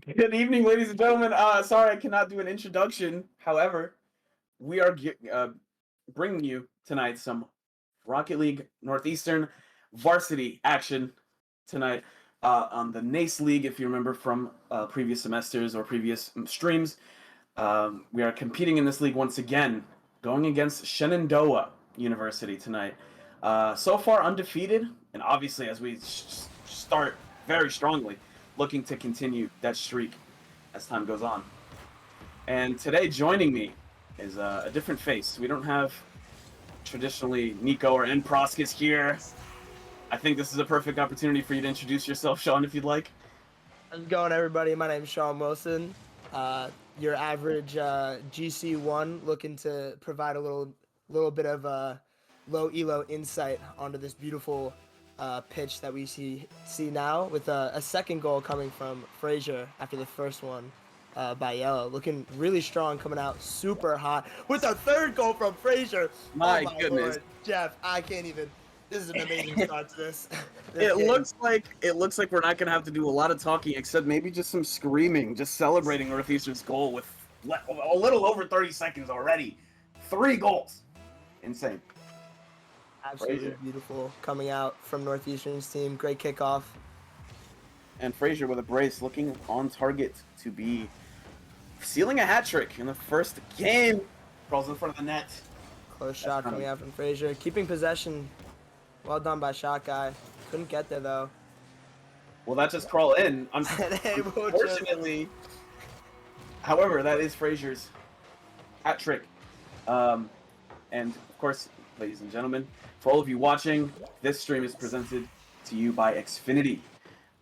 Good evening, ladies and gentlemen. Sorry I cannot do an introduction. However, we are bringing you tonight some Rocket League Northeastern varsity action tonight on the NACE League. If you remember from previous semesters or previous streams, we are competing in this league once again, going against Shenandoah University tonight. So far undefeated, and obviously as we start very strongly, looking to continue that streak as time goes on. And today joining me is a different face. We don't have traditionally Nico or N Proskus here. I think this is a perfect opportunity for you to introduce yourself, Sean, if you'd like. How's it going, everybody? My name's Sean Wilson. Your average GC1, looking to provide a little bit of low elo insight onto this beautiful pitch that we see now, with a second goal coming from Frazier after the first one by Yellow. Looking really strong, coming out super hot with a third goal from Frazier. My goodness, Lord. Jeff, I can't even. This is an amazing start to this. It looks like we're not gonna have to do a lot of talking, except maybe just some screaming, just celebrating Northeastern's goal with a little over 30 seconds already. 3 goals, insane. Absolutely Frazier. Beautiful coming out from Northeastern's team. Great kickoff. And Frazier with a brace, looking on target to be sealing a hat trick in the first game. Crawls in front of the net. Close shot coming out from Frazier. Keeping possession. Well done by Shot Guy. Couldn't get there though. Well, that just crawl in. Unfortunately. However, that is Frazier's hat trick. And of course, ladies and gentlemen, for all of you watching, this stream is presented to you by Xfinity.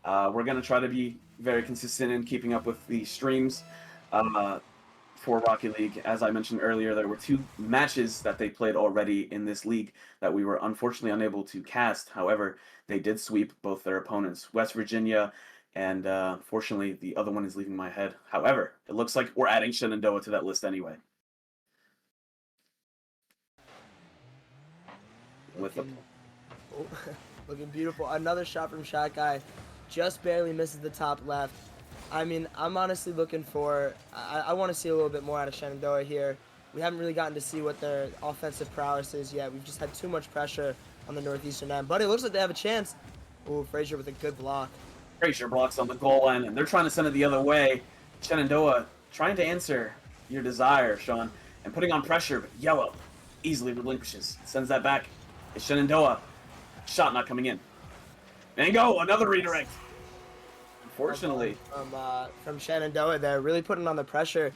We're going to try to be very consistent in keeping up with the streams for Rocket League. As I mentioned earlier, there were 2 matches that they played already in this league that we were unfortunately unable to cast. However, they did sweep both their opponents, West Virginia, and fortunately the other one is leaving my head. However, it looks like we're adding Shenandoah to that list anyway. Looking beautiful. Another shot from Shot Guy. Just barely misses the top left. I mean, I'm honestly looking for... I want to see a little bit more out of Shenandoah here. We haven't really gotten to see what their offensive prowess is yet. We've just had too much pressure on the Northeastern end. But it looks like they have a chance. Ooh, Frazier with a good block. Frazier blocks on the goal line, and they're trying to send it the other way. Shenandoah trying to answer your desire, Sean, and putting on pressure, but Yellow easily relinquishes. Sends that back. It's Shenandoah. Shot not coming in. Mango, another redirect. Unfortunately. From Shenandoah there, really putting on the pressure.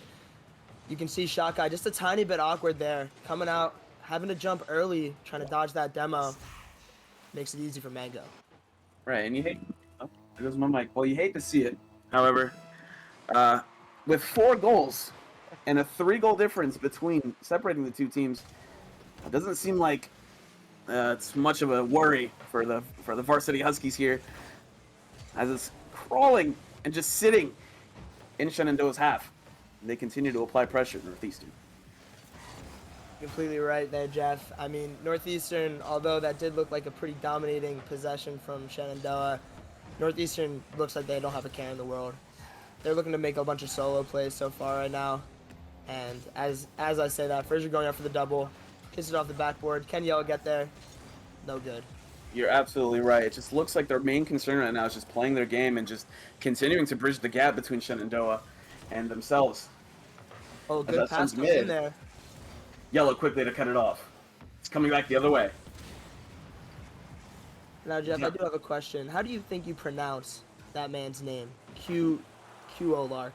You can see Shot Guy just a tiny bit awkward there. Coming out, having to jump early, trying to dodge that demo. Makes it easy for Mango. Right, and you hate... Oh, there goes my mic. Well, you hate to see it. However, with 4 goals and a 3-goal difference separating the 2 teams, it doesn't seem like it's much of a worry for the Varsity Huskies here, as it's crawling and just sitting in Shenandoah's half. They continue to apply pressure to Northeastern. Completely right there, Jeff. I mean, Northeastern, although that did look like a pretty dominating possession from Shenandoah, Northeastern looks like they don't have a care in the world. They're looking to make a bunch of solo plays so far right now. And as I say that, Frazier going up for the double, kicks it off the backboard. Can Yellow get there? No good. You're absolutely right. It just looks like their main concern right now is just playing their game and just continuing to bridge the gap between Shenandoah and themselves. Oh, good pass comes in there. Yellow quickly to cut it off. It's coming back the other way. Now, Jeff, I do have a question. How do you think you pronounce that man's name? Q-O-Lark.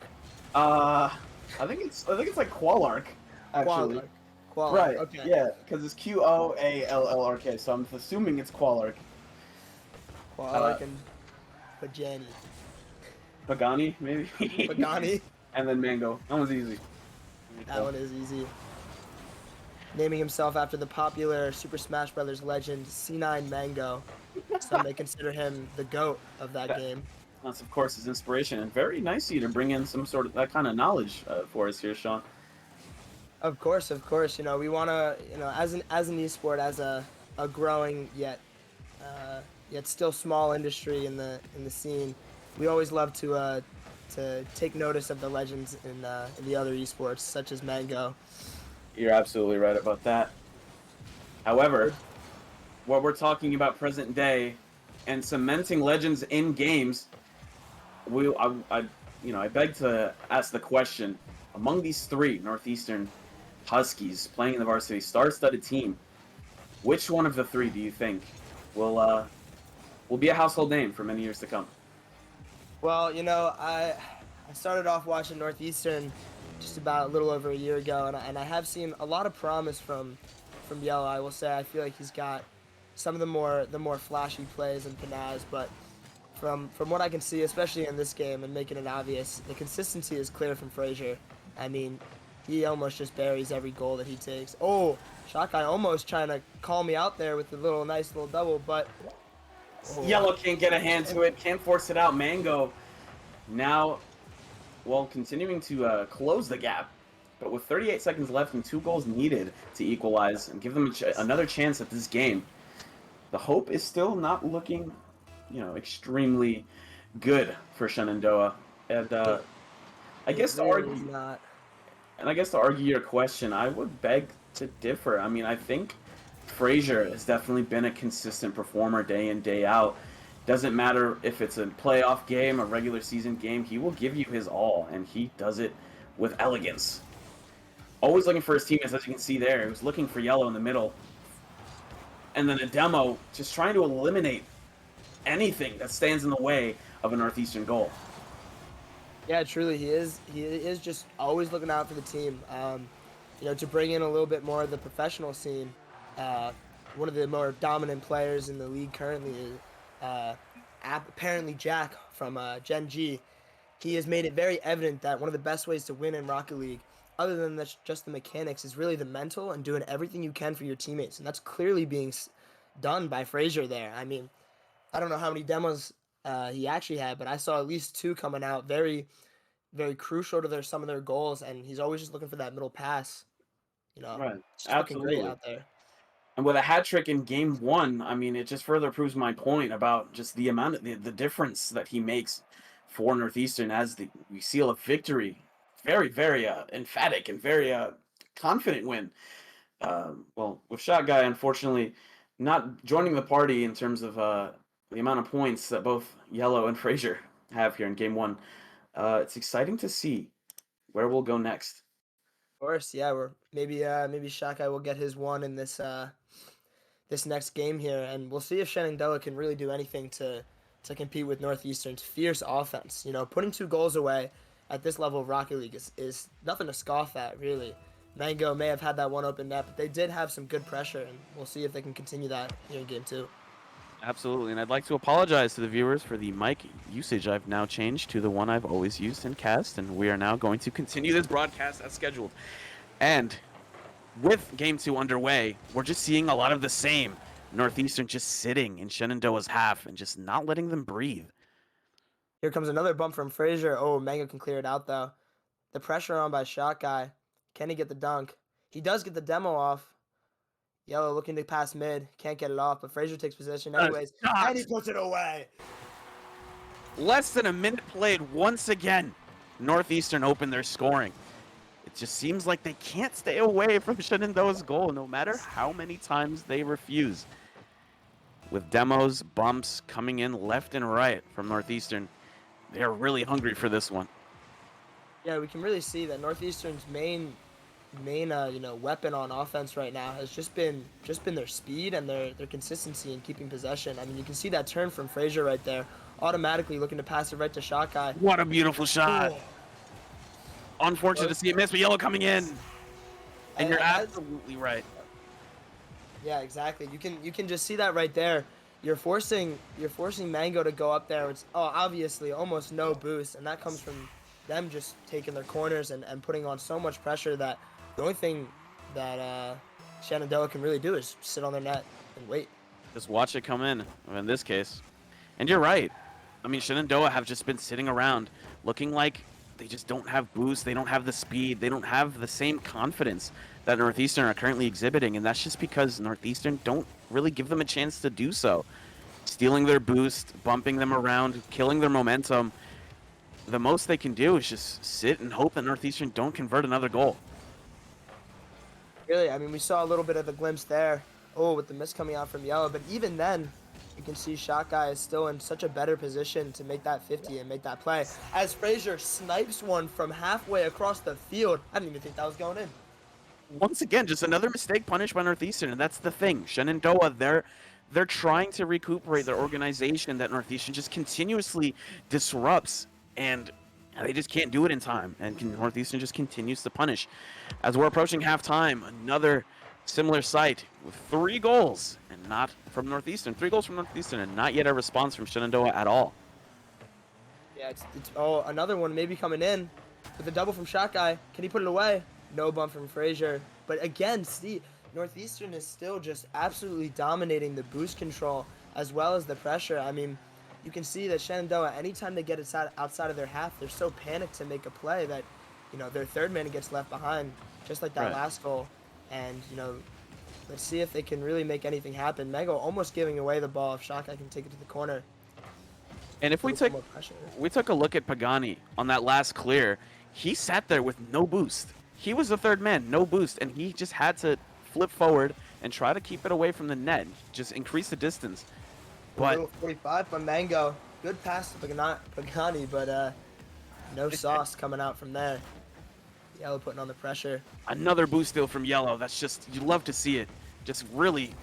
I think it's like Qualark, actually. Qualark. Right. Okay. Yeah, because it's Quallrk, so I'm assuming it's Qualark. Qualark and Pagani. Pagani, maybe. Pagani. And then Mango. That one's easy. That one is easy. Naming himself after the popular Super Smash Bros. Legend C9 Mango. Some may consider him the GOAT of that game. That's, of course, his inspiration. And very nice of you to bring in some sort of that kind of knowledge for us here, Sean. Of course. You know, we want to, as an esport, as a growing yet still small industry in the scene, we always love to to take notice of the legends in the other esports, such as Mango. You're absolutely right about that. However, what we're talking about present day and cementing legends in games, I beg to ask the question: among these three Northeastern Huskies playing in the varsity star-studded team, which one of the three do you think will be a household name for many years to come? Well, I started off watching Northeastern just about a little over a year ago, and I have seen a lot of promise from Yellow. I will say I feel like he's got some of the more flashy plays and panache, but from what I can see, especially in this game and making it obvious, the consistency is clear from Frazier. I mean, he almost just buries every goal that he takes. Oh, Shockeye almost trying to call me out there with a nice little double, but Yellow can't get a hand to it, can't force it out. Mango now, well, continuing to close the gap, but with 38 seconds left and 2 goals needed to equalize and give them another chance at this game, the hope is still not looking, extremely good for Shenandoah. And I guess to really argue, not. and I guess to argue your question, I would beg to differ. I mean, I think Frazier has definitely been a consistent performer day in, day out. Doesn't matter if it's a playoff game, a regular season game, he will give you his all, and he does it with elegance. Always looking for his teammates, as you can see there. He was looking for Yellow in the middle. And then a demo, just trying to eliminate anything that stands in the way of a Northeastern goal. Yeah, truly, he is. He is just always looking out for the team. To bring in a little bit more of the professional scene. One of the more dominant players in the league currently is apparently Jack from Gen G. He has made it very evident that one of the best ways to win in Rocket League, other than just the mechanics, is really the mental and doing everything you can for your teammates. And that's clearly being done by Frazier there. I mean, I don't know how many demos he actually had, but I saw at least 2 coming out very, very crucial to some of their goals. And he's always just looking for that middle pass. Right. Just looking great Absolutely. out there. And with a hat trick in game 1, I mean, it just further proves my point about just the amount of the difference that he makes for Northeastern as we seal a victory. Very, very emphatic and very confident win. Well, with Shot Guy, unfortunately, not joining the party in terms of the amount of points that both Yellow and Frazier have here in game 1. It's exciting to see where we'll go next. Of course, yeah. We're maybe Shakai will get his one in this next game here, and we'll see if Shenandoah can really do anything to compete with Northeastern's fierce offense. Putting 2 goals away at this level of Rocket League is nothing to scoff at, really. Mango may have had that one open net, but they did have some good pressure, and we'll see if they can continue that here in game 2. Absolutely, and I'd like to apologize to the viewers for the mic usage. I've now changed to the one I've always used in cast, and we are now going to continue this broadcast as scheduled. And with Game 2 underway, we're just seeing a lot of the same. Northeastern just sitting in Shenandoah's half and just not letting them breathe. Here comes another bump from Frazier. Oh, Mango can clear it out, though. The pressure on by Shot Guy. Can he get the dunk? He does get the demo off. Yellow looking to pass mid. Can't get it off, but Frazier takes possession anyways. And he puts it away. Less than a minute played once again. Northeastern opened their scoring. It just seems like they can't stay away from Shenandoah's goal no matter how many times they refuse. With demos, bumps coming in left and right from Northeastern, they're really hungry for this one. Yeah, we can really see that Northeastern's main weapon on offense right now has just been their speed and their consistency in keeping possession. I mean, you can see that turn from Frazier right there, automatically looking to pass it right to Shot Guy. What a beautiful shot. Unfortunate to see it miss, but Yellow coming in. And you're absolutely right. Yeah, exactly. You can just see that right there. You're forcing Mango to go up there. It's obviously almost no boost, and that comes from them just taking their corners and putting on so much pressure that the only thing that Shenandoah can really do is sit on their net and wait. Just watch it come in this case. And you're right. I mean, Shenandoah have just been sitting around looking like they just don't have boost. They don't have the speed. They don't have the same confidence that Northeastern are currently exhibiting. And that's just because Northeastern don't really give them a chance to do so. Stealing their boost, bumping them around, killing their momentum. the most they can do is just sit and hope that Northeastern don't convert another goal. Really, I mean, we saw a little bit of a glimpse there. Oh, with the miss coming out from Yellow. But even then, you can see Shot Guy is still in such a better position to make that 50 and make that play. As Frazier snipes one from halfway across the field. I didn't even think that was going in. Once again, just another mistake punished by Northeastern, and that's the thing. Shenandoah, they're trying to recuperate their organization that Northeastern just continuously disrupts, and they just can't do it in time. And Northeastern just continues to punish. As we're approaching halftime, another similar sight with 3 goals, and not from Northeastern. 3 goals from Northeastern, and not yet a response from Shenandoah at all. Yeah, oh, another one maybe coming in with a double from Shot Guy. Can he put it away? No bump from Frazier. But again, see, Northeastern is still just absolutely dominating the boost control as well as the pressure. I mean, you can see that Shenandoah, anytime they get it outside of their half, they're so panicked to make a play that, you know, their third man gets left behind, just like that Right. last goal. And, you know, let's see if they can really make anything happen. Mango almost giving away the ball if Shaka can take it to the corner. And if we took a look at Pagani on that last clear, he sat there with no boost. He was the third man, no boost, and he just had to flip forward and try to keep it away from the net, just increase the distance. But 45 from Mango. Good pass to Pagani, but no sauce coming out from there. Yellow putting on the pressure. another boost steal from Yellow. That's just, you love to see it. Just really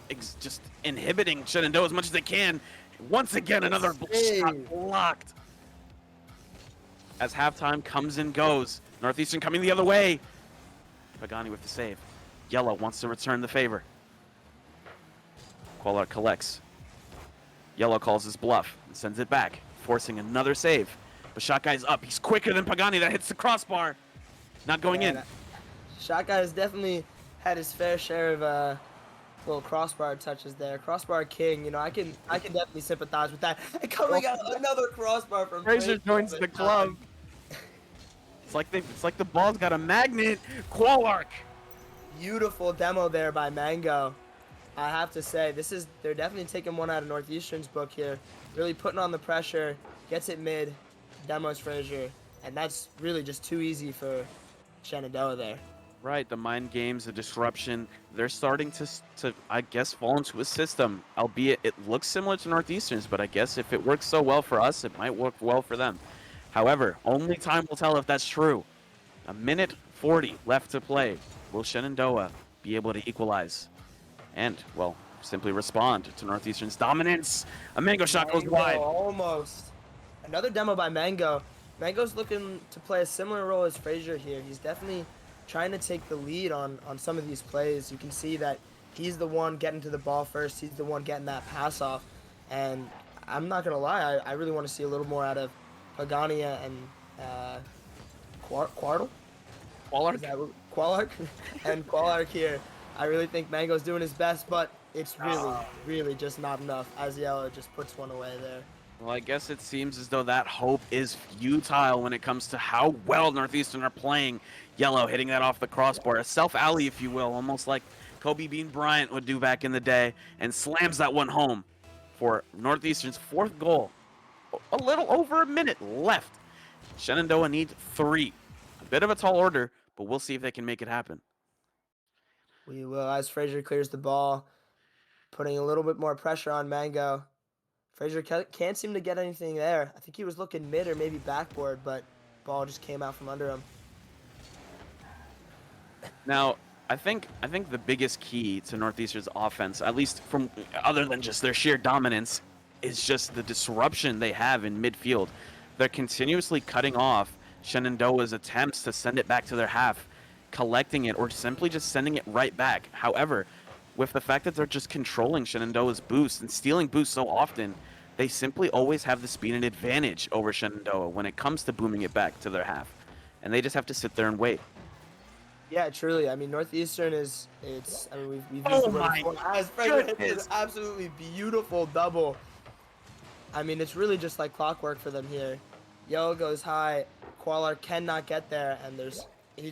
just inhibiting Shenandoah as much as they can. Once again, another shot blocked. As halftime comes and goes, Northeastern coming the other way. Pagani with the save. Yellow wants to return the favor. Qualar collects. Yellow calls his bluff and sends it back, forcing another save. But Shot Guy's up. He's quicker than Pagani. That hits the crossbar. Not going in. Shot Guy has definitely had his fair share of little crossbar touches there. Crossbar king, you know, I can definitely sympathize with that. And coming out another crossbar from Frazier joins the club. It's like the ball's got a magnet. Qualark. Beautiful demo there by Mango. I have to say, they're definitely taking one out of Northeastern's book here. Really putting on the pressure, gets it mid, demos Frazier, and that's really just too easy for Shenandoah there. Right, the mind games, the disruption, they're starting to I guess, fall into a system, albeit it looks similar to Northeastern's, but I guess if it works so well for us, it might work well for them. However, only time will tell if that's true. 1:40 left to play. Will Shenandoah be able to equalize? And, well, simply respond to Northeastern's dominance. A Mango shot goes wide. Almost. Another demo by Mango. Mango's looking to play a similar role as Frazier here. He's definitely trying to take the lead on some of these plays. You can see that he's the one getting to the ball first. He's the one getting that pass off. And I'm not going to lie, I really want to see a little more out of Pagani and Qualark? Qualark? And Qualark here. I really think Mango's doing his best, but it's really just not enough, as Yellow just puts one away there. Well, I guess it seems as though that hope is futile when it comes to how well Northeastern are playing. Yellow hitting that off the crossbar, a self-alley, if you will, almost like Kobe Bean Bryant would do back in the day, and slams that one home for Northeastern's 4th goal. A little over a minute left. Shenandoah needs 3. A bit of a tall order, but we'll see if they can make it happen. We will, as Frazier clears the ball, putting a little bit more pressure on Mango. Frazier can't seem to get anything there. I think he was looking mid or maybe backboard, but ball just came out from under him. Now, I think the biggest key to Northeastern's offense, at least from other than just their sheer dominance, is just the disruption they have in midfield. They're continuously cutting off Shenandoah's attempts to send it back to their half, collecting it, or simply just sending it right back. However, with the fact that they're just controlling Shenandoah's boost and stealing boost so often, they simply always have the speed and advantage over Shenandoah when it comes to booming it back to their half. And they just have to sit there and wait. Yeah, truly. I mean, Northeastern we've used the word before. As Frazier hits this absolutely beautiful double. I mean, it's really just like clockwork for them here. Yellow goes high, Qualar cannot get there, and he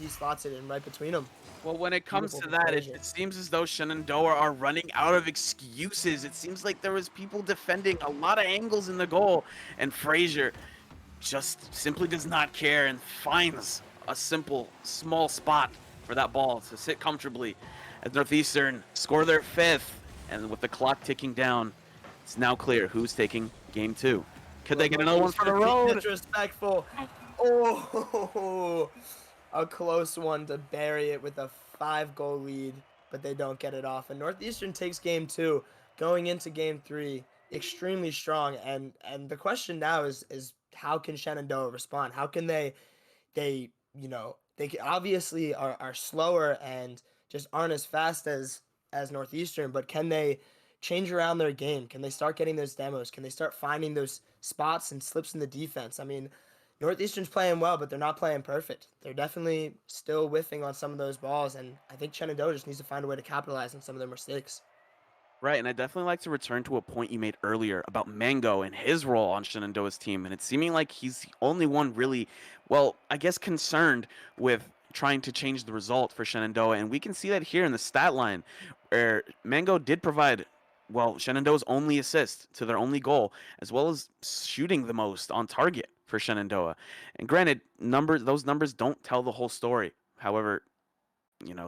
slots it in right between them. Well, when it comes to that, it seems as though Shenandoah are running out of excuses. It seems like there was people defending a lot of angles in the goal, and Frazier just simply does not care and finds a simple, small spot for that ball to sit comfortably as Northeastern score their 5th. And with the clock ticking down, it's now clear who's taking game 2. Could they get another one for the road? Disrespectful. Oh, a close one to bury it with a 5-goal lead, but they don't get it off. And Northeastern takes game 2, going into game 3 extremely strong. And the question now is how can Shenandoah respond? How can they obviously are slower and just aren't as fast as Northeastern, but can they change around their game? Can they start getting those demos? Can they start finding those spots and slips in the defense? I mean, Northeastern's playing well, but they're not playing perfect. They're definitely still whiffing on some of those balls, and I think Shenandoah just needs to find a way to capitalize on some of their mistakes. Right, and I'd definitely like to return to a point you made earlier about Mango and his role on Shenandoah's team, and it's seeming like he's the only one really, well, I guess concerned with trying to change the result for Shenandoah, and we can see that here in the stat line, where Mango did provide, well, Shenandoah's only assist to their only goal, as well as shooting the most on target for Shenandoah. And granted, those numbers don't tell the whole story. However,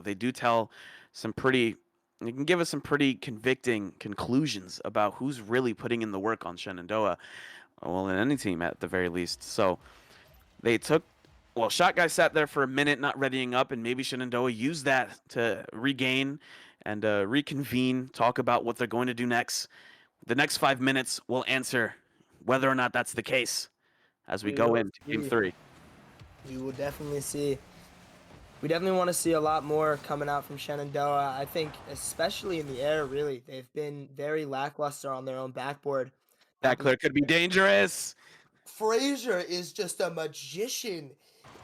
they do tell some pretty you can give us some pretty convicting conclusions about who's really putting in the work on Shenandoah. Well, in any team at the very least. So they took, well, Shot Guy sat there for a minute, not readying up, and maybe Shenandoah used that to regain and reconvene, talk about what they're going to do next. The next 5 minutes will answer whether or not that's the case as we go into game 3. We will definitely see. We definitely want to see a lot more coming out from Shenandoah. I think especially in the air, really. They've been very lackluster on their own backboard. That clear could be dangerous. Frazier is just a magician.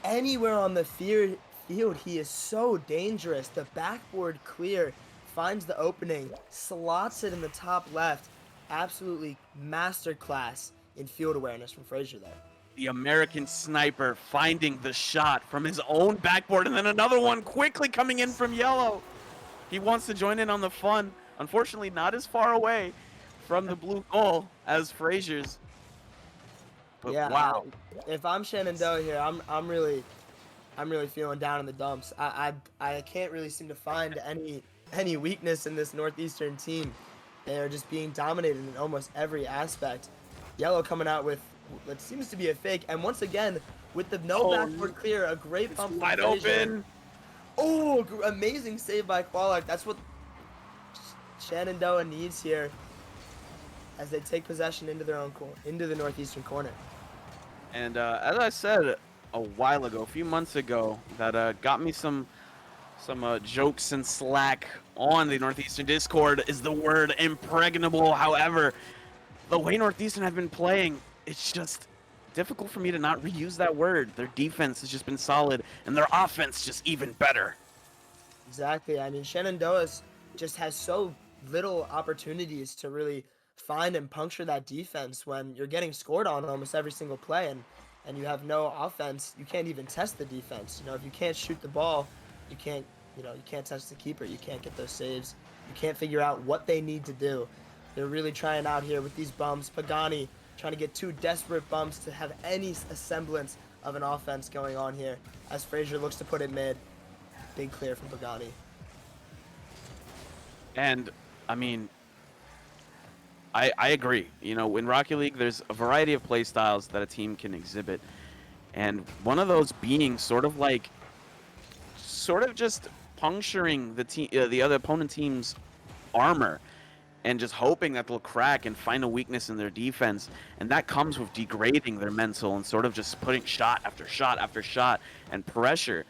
Anywhere on the field, he is so dangerous. The backboard clear, finds the opening, slots it in the top left. Absolutely masterclass in field awareness from Frazier there. The American sniper finding the shot from his own backboard, and then another one quickly coming in from yellow. He wants to join in on the fun. Unfortunately, not as far away from the blue goal as Frazier's. But yeah, wow. If I'm Shenandoah here, I'm really feeling down in the dumps. I can't really seem to find any weakness in this Northeastern team. They are just being dominated in almost every aspect. Yellow coming out with what seems to be a fake, and once again with the backboard clear, a great bump. Wide open. Oh, amazing save by Qualak. That's what Shenandoah needs here as they take possession into their own into the Northeastern corner. And as I said a while ago, a few months ago, that got me some jokes and slack on the Northeastern Discord is the word impregnable. However, the way Northeastern have been playing, it's just difficult for me to not reuse that word. Their defense has just been solid, and their offense just even better. Exactly. I mean, Shenandoah just has so little opportunities to really find and puncture that defense when you're getting scored on almost every single play, and you have no offense. You can't even test the defense. If you can't shoot the ball, you can't test the keeper. You can't get those saves. You can't figure out what they need to do. They're really trying out here with these bumps. Pagani trying to get 2 desperate bumps to have any semblance of an offense going on here as Frazier looks to put it mid. Big clear from Pagani. And, I mean, I agree. In Rocket League, there's a variety of play styles that a team can exhibit. And one of those being sort of just puncturing the other opponent team's armor and just hoping that they'll crack and find a weakness in their defense. And that comes with degrading their mental and sort of just putting shot after shot after shot and pressure.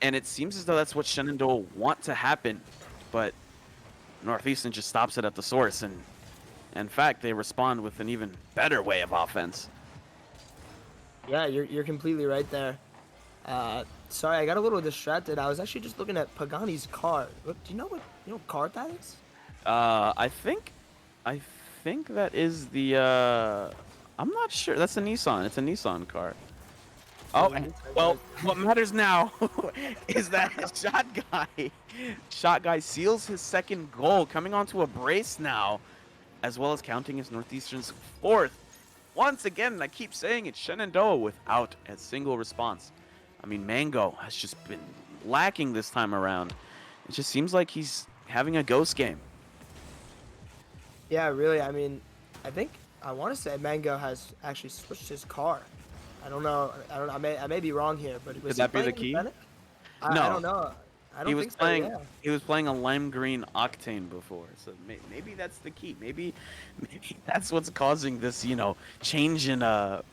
And it seems as though that's what Shenandoah want to happen, but Northeastern just stops it at the source. And in fact, they respond with an even better way of offense. Yeah, you're completely right there. Sorry, I got a little distracted. I was actually just looking at Pagani's car. Do you know what car that is? I think that is the I'm not sure. That's a Nissan. It's a Nissan car. Oh, well, what matters now is that Shot Guy seals his second goal, coming onto a brace now, as well as counting as Northeastern's 4th. once again, I keep saying it, Shenandoah without a single response. I mean, Mango has just been lacking this time around. It just seems like he's having a ghost game. Yeah, really. I mean, I want to say Mango has actually switched his car. I don't know. I don't. I may be wrong here, but was Could he that be the playing in key? Fennec? I No, don't know. I he don't was think so. playing. Yeah. He was playing a lime green octane before, so maybe that's the key. Maybe that's what's causing this, change in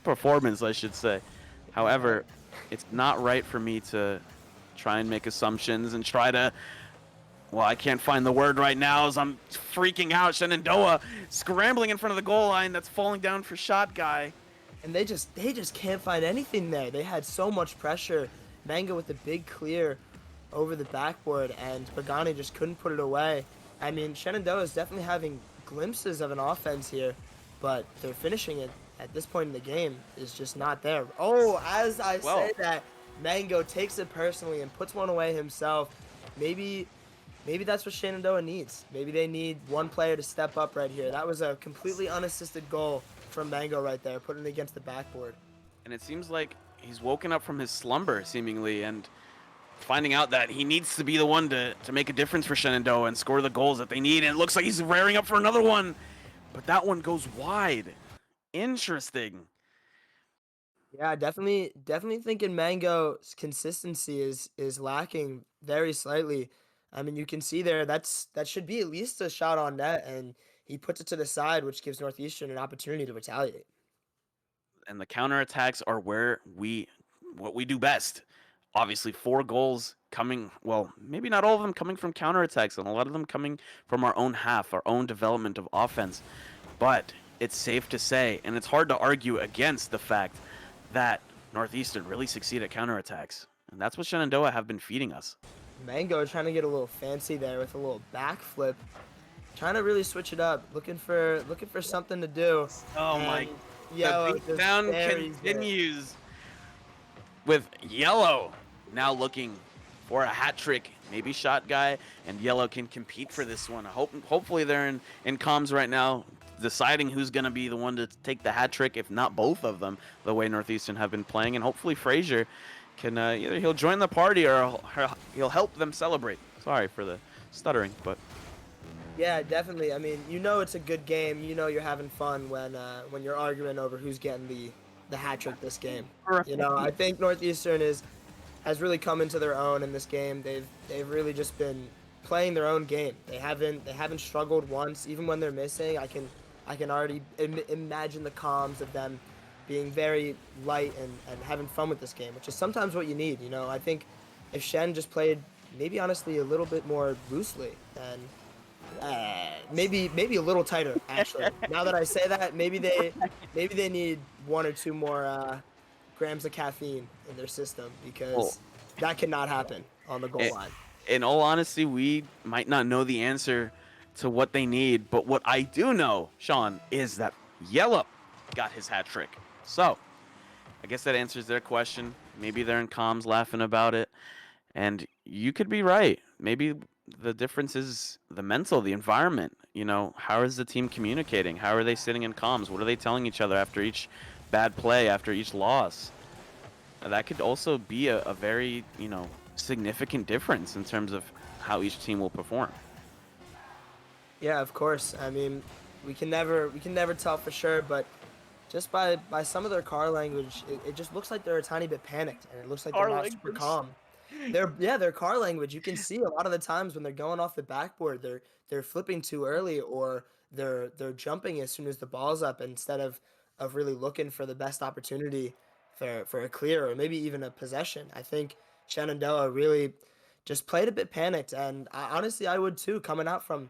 performance, I should say. Yeah. However, it's not right for me to try and make assumptions and try to. Well, I can't find the word right now as I'm freaking out. Shenandoah scrambling in front of the goal line. That's falling down for shot guy. And they just can't find anything there. They had so much pressure. Mango with the big clear over the backboard, and Pagani just couldn't put it away. I mean, Shenandoah is definitely having glimpses of an offense here, but they're finishing it at this point in the game is just not there. Oh, as I Well, say that, Mango takes it personally and puts one away himself. Maybe that's what Shenandoah needs. Maybe they need one player to step up right here. That was a completely unassisted goal from Mango right there, putting it against the backboard. and it seems like he's woken up from his slumber, seemingly, and finding out that he needs to be the one to make a difference for Shenandoah and score the goals that they need. And it looks like he's raring up for another one, but that one goes wide. Interesting. Yeah, definitely thinking Mango's consistency is lacking very slightly. I mean, you can see there that should be at least a shot on net, and he puts it to the side, which gives Northeastern an opportunity to retaliate. And the counterattacks are what we do best. Obviously, 4 goals coming, well, maybe not all of them coming from counterattacks, and a lot of them coming from our own half, our own development of offense. But it's safe to say, and it's hard to argue against the fact that Northeastern really succeed at counterattacks. And that's what Shenandoah have been feeding us. Mango trying to get a little fancy there with a little backflip, trying to really switch it up, looking for something to do. Oh my, And Yellow the just beatdown buries it. continues with Yellow now looking for a hat trick. Maybe Shot Guy and Yellow can compete for this one. Hopefully they're in comms right now, deciding who's going to be the one to take the hat trick, if not both of them, the way Northeastern have been playing. And hopefully Frazier can either he'll join the party or he'll help them celebrate. Sorry for the stuttering, but Yeah, definitely. I mean, it's a good game. You're having fun when you're arguing over who's getting the hat trick this game. I think Northeastern has really come into their own in this game. They've really just been playing their own game. They haven't struggled once, even when they're missing. I can already imagine the comms of them being very light and having fun with this game, which is sometimes what you need. I think if Shen just played maybe honestly a little bit more loosely and maybe a little tighter actually. Now that I say that, maybe they need 1 or 2 more grams of caffeine in their system, because that cannot happen on the goal line. in all honesty, we might not know the answer to what they need, but what I do know, Sean, is that Yellow got his hat trick. So, I guess that answers their question. Maybe they're in comms laughing about it, and you could be right. Maybe the difference is the mental, the environment. How is the team communicating? How are they sitting in comms? What are they telling each other after each bad play, after each loss? That could also be a very, significant difference in terms of how each team will perform. Yeah, of course. I mean, we can never tell for sure, but just by some of their car language, it just looks like they're a tiny bit panicked, and it looks like they're Car not super language. calm. Their car language, you can see a lot of the times when they're going off the backboard, they're flipping too early, or they're jumping as soon as the ball's up, instead of really looking for the best opportunity for a clear or maybe even a possession. I think Shenandoah really just played a bit panicked, and honestly, I would too, coming out from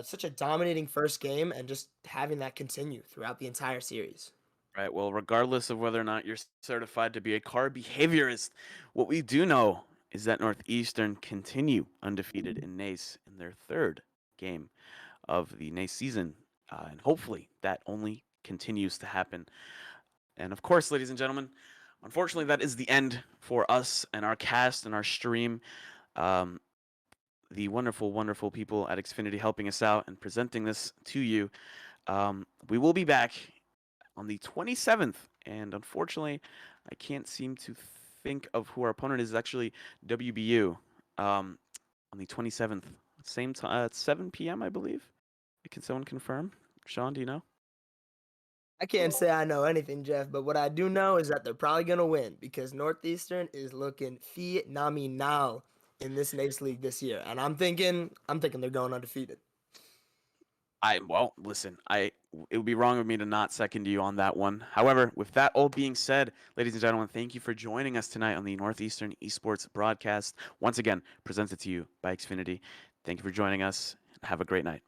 such a dominating first game and just having that continue throughout the entire series. Right. Well, regardless of whether or not you're certified to be a car behaviorist, what we do know is that Northeastern continue undefeated in NACE in their 3rd game of the NACE season. And hopefully that only continues to happen. And of course, ladies and gentlemen, unfortunately, that is the end for us and our cast and our stream. Um, the wonderful, wonderful people at Xfinity helping us out and presenting this to you. We will be back on the 27th. And unfortunately, I can't seem to think of who our opponent is. Actually, WBU on the 27th. Same time, 7 p.m., I believe. Can someone confirm? Sean, do you know? I can't say I know anything, Jeff, but what I do know is that they're probably gonna win because Northeastern is looking phenomenal in this NACE league this year, and I'm thinking they're going undefeated. Well, listen, it would be wrong of me to not second you on that one. However, with that all being said, ladies and gentlemen, thank you for joining us tonight on the Northeastern Esports broadcast. Once again, presented to you by Xfinity. Thank you for joining us. Have a great night.